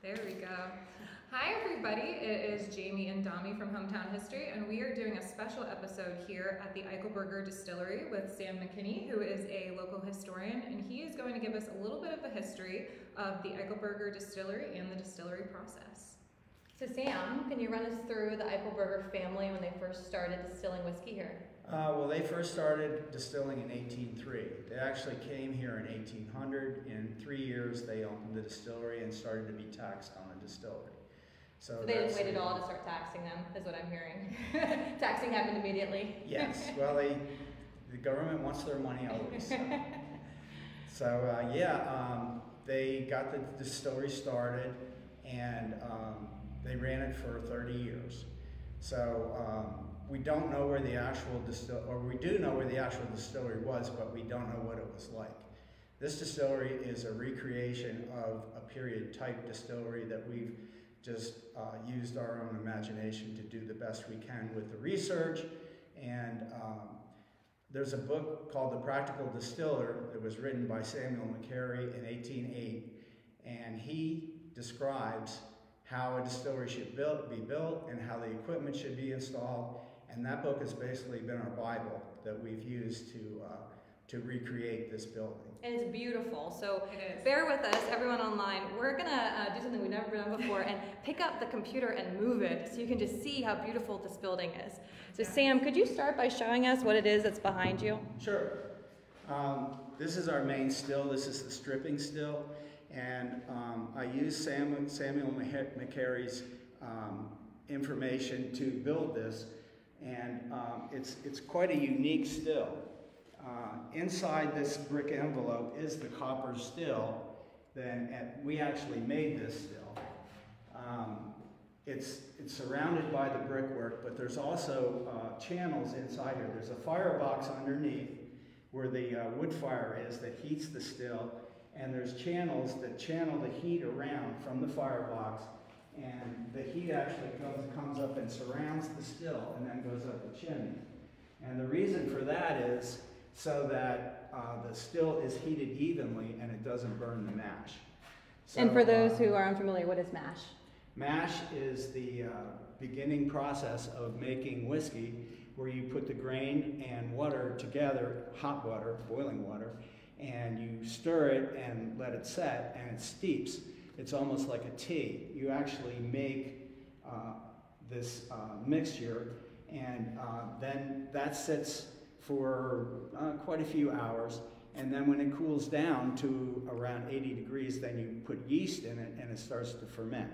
There we go. Hi everybody, it is Jamie and Dami from Hometown History, and we are doing a special episode here at the Eichelberger Distillery with Sam McKinney, who is a local historian, and he is going to give us a little bit of the history of the Eichelberger Distillery and the distillery process. So Sam, can you run us through the Eichelberger family when they first started distilling whiskey here? Well, they first started distilling in 1803. They actually came here in 1800. In 3 years, they opened the distillery and started to be taxed on the distillery. So they didn't wait at all to start taxing them, is what I'm hearing. Taxing happened immediately. Yes, well, the government wants their money always. They got the distillery started, and they ran it for 30 years. So we don't know where the actual we do know where the actual distillery was, but we don't know what it was like. This distillery is a recreation of a period type distillery that we've just used our own imagination to do the best we can with the research. And there's a book called The Practical Distiller that was written by Samuel McKinney in 1808, and he describes how a distillery should be built and how the equipment should be installed. And that book has basically been our Bible that we've used to recreate this building. And it's beautiful, so bear with us, everyone online. We're gonna do something we've never done before and pick up the computer and move it so you can just see how beautiful this building is. So Sam, could you start by showing us what it is that's behind you? Sure. This is our main still. This is the stripping still. And I used Samuel McKinney's information to build this. And it's quite a unique still. Inside this brick envelope is the copper still. We actually made this still. It's surrounded by the brickwork, but there's also channels inside here. There's a firebox underneath where the wood fire is that heats the still, and there's channels that channel the heat around from the firebox, and the heat actually comes up and surrounds the still and then goes up the chimney. And the reason for that is so that the still is heated evenly and it doesn't burn the mash. So, and for those who are unfamiliar, what is mash? Mash is the beginning process of making whiskey, where you put the grain and water together, hot water, boiling water, and you stir it and let it set, and it steeps. It's almost like a tea. You actually make this mixture, and then that sits for quite a few hours, and then when it cools down to around 80 degrees, then you put yeast in it and it starts to ferment.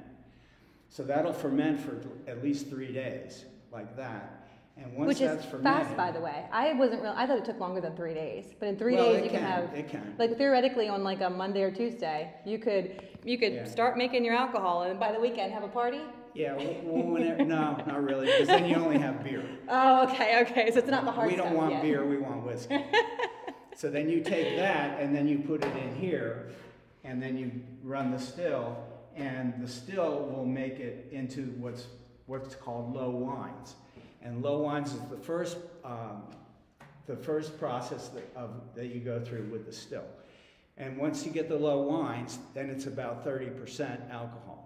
So that'll ferment for at least 3 days, like that. And once that's fermented, which is fast, by the way. I thought it took longer than 3 days, but in 3 days you can have. It can. Like theoretically, on like a Monday or Tuesday, you could start making your alcohol, and by the weekend have a party. Yeah, no, not really, because then you only have beer. Oh, okay. So it's not the hard stuff. We don't want beer, we want whiskey. So then you take that and then you put it in here, and then you run the still, and the still will make it into what's called low wines. And low wines is the first process that you go through with the still. And once you get the low wines, then it's about 30% alcohol.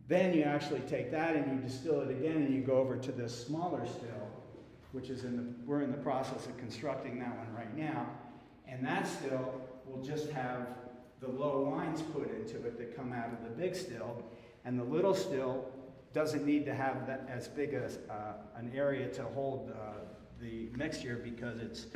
Then you actually take that and you distill it again, and you go over to this smaller still, which is we're in the process of constructing that one right now. And that still will just have the low wines put into it that come out of the big still, and the little still doesn't need to have as big as an area to hold the mixture, because it's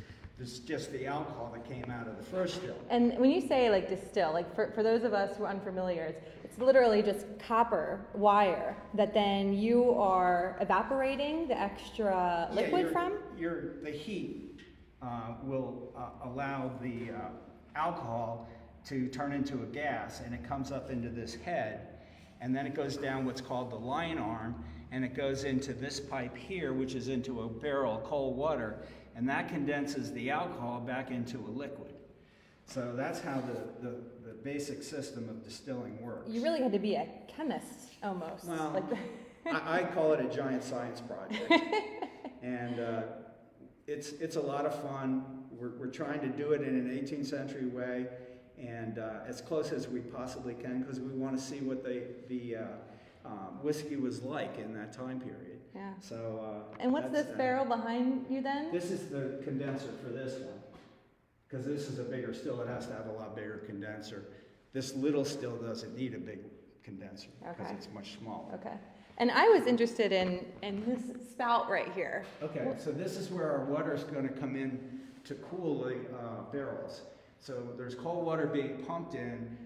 just the alcohol that came out of the first still. And when you say like distill, like for those of us who are unfamiliar, it's literally just copper wire that then you are evaporating the extra liquid from? The heat will allow the alcohol to turn into a gas, and it comes up into this head, and then it goes down what's called the line arm, and it goes into this pipe here, which is into a barrel of cold water, and that condenses the alcohol back into a liquid. So that's how the basic system of distilling works. You really had to be a chemist almost. Well, I call it a giant science project. And it's a lot of fun. We're trying to do it in an 18th century way, and as close as we possibly can, because we want to see what the whiskey was like in that time period. Yeah. So. And what's this barrel behind you then? This is the condenser for this one, because this is a bigger still. It has to have a lot bigger condenser. This little still doesn't need a big condenser because it's much smaller. Okay. And I was interested in this spout right here. Okay, so this is where our water is going to come in to cool the barrels. So there's cold water being pumped in.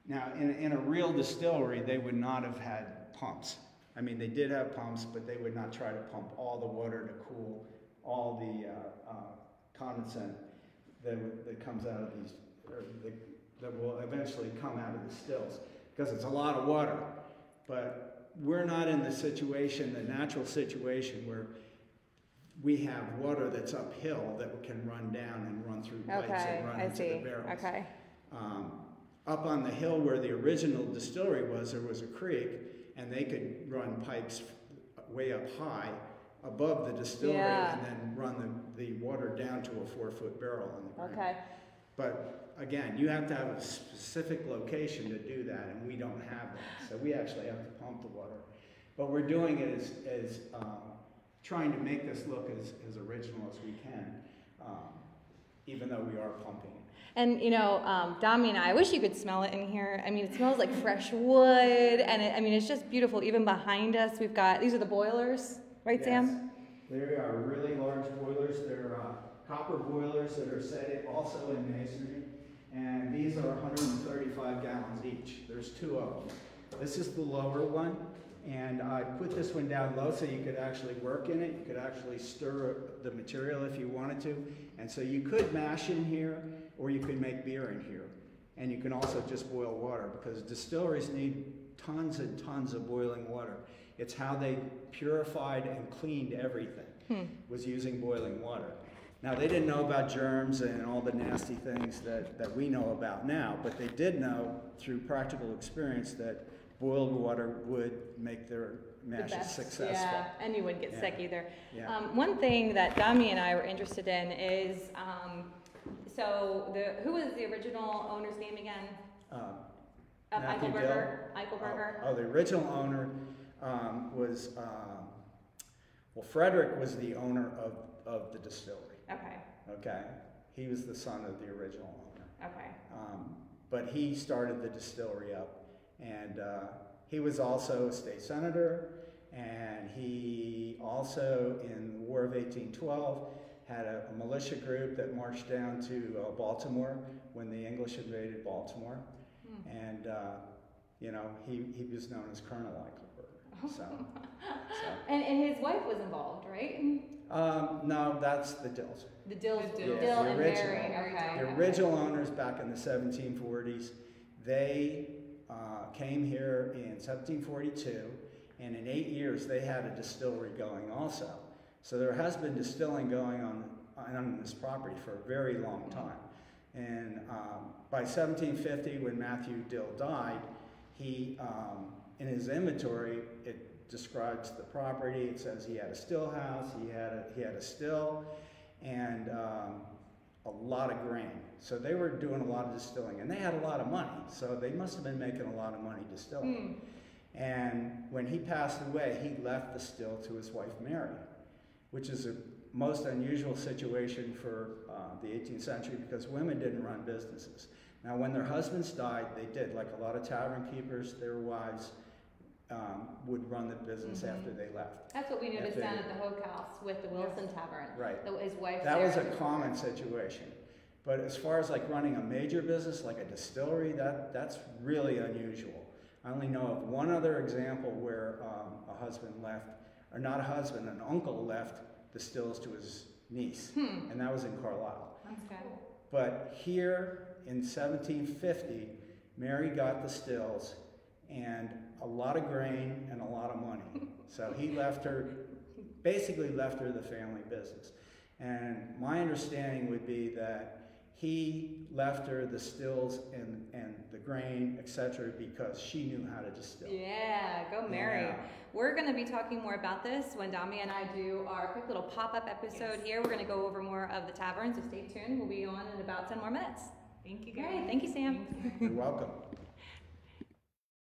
Now, in a real distillery, they would not have had pumps. I mean, they did have pumps, but they would not try to pump all the water to cool all the condensate that comes out of these, or that will eventually come out of the stills, because it's a lot of water. But we're not in the situation, the natural situation, where we have water that's uphill that can run down and run through pipes and run into the barrels. Okay. Up on the hill where the original distillery was, there was a creek, and they could run pipes way up high above the distillery and then run the water down to a 4-foot barrel in the ground. Okay. But again, you have to have a specific location to do that, and we don't have that. So we actually have to pump the water. But we're doing it as trying to make this look as original as we can, even though we are pumping it. And you know, Dami and I wish you could smell it in here. I mean, it smells like fresh wood, and I mean, it's just beautiful. Even behind us, we've got, these are the boilers, right, Yes. Sam? They are really large boilers. They're copper boilers that are set also in masonry, and these are 135 gallons each. There's 2 of them. This is the lower one, and I put this one down low so you could actually work in it. You could actually stir the material if you wanted to, and so you could mash in here, or you could make beer in here. And you can also just boil water, because distilleries need tons and tons of boiling water. It's how they purified and cleaned everything, was using boiling water. Now, they didn't know about germs and all the nasty things that we know about now, but they did know through practical experience that boiled water would make their mashes successful. Yeah, and you wouldn't get sick either. Yeah. One thing that Dami and I were interested in is, so who was the original owner's name again? Eichelberger. Eichelberger. The original owner was, well, Frederick was the owner of the distillery. Okay. Okay. He was the son of the original owner. Okay. But he started the distillery up, and he was also a state senator, and he also, in the War of 1812, had a militia group that marched down to Baltimore when the English invaded Baltimore, and you know, he was known as Colonel Eichelberger. So. And his wife was involved, right? No, that's the Dills. The Dills, The Dills. Dill The and original. Mary. Okay. The original owners back in the 1740s, they came here in 1742, and in 8 years they had a distillery going also. So there has been distilling going on this property for a very long time. And by 1750, when Matthew Dill died, he, in his inventory, it describes the property. It says he had a still house, he had a still, and a lot of grain. So they were doing a lot of distilling, and they had a lot of money. So they must have been making a lot of money distilling. And when he passed away, he left the still to his wife Mary, which is a most unusual situation for the 18th century, because women didn't run businesses. Now, when their husbands died, they did. Like a lot of tavern keepers, their wives would run the business after they left. That's what we noticed down at the Hoke House with the Wilson Tavern. Right. His wife. That was a common situation. But as far as like running a major business, like a distillery, that's really unusual. I only know of one other example where a husband left, or not a husband, an uncle left the stills to his niece, and that was in Carlisle. That's good. But here in 1750, Mary got the stills and a lot of grain and a lot of money. So he left her, basically left her the family business. And my understanding would be that he left her the stills and the grain, etc., because she knew how to distill. Yeah, go Mary. Yeah. We're going to be talking more about this when Dami and I do our quick little pop-up episode here. We're going to go over more of the tavern, so stay tuned. We'll be on in about 10 more minutes. Thank you, guys. All right, thank you, Sam. Thanks. You're welcome.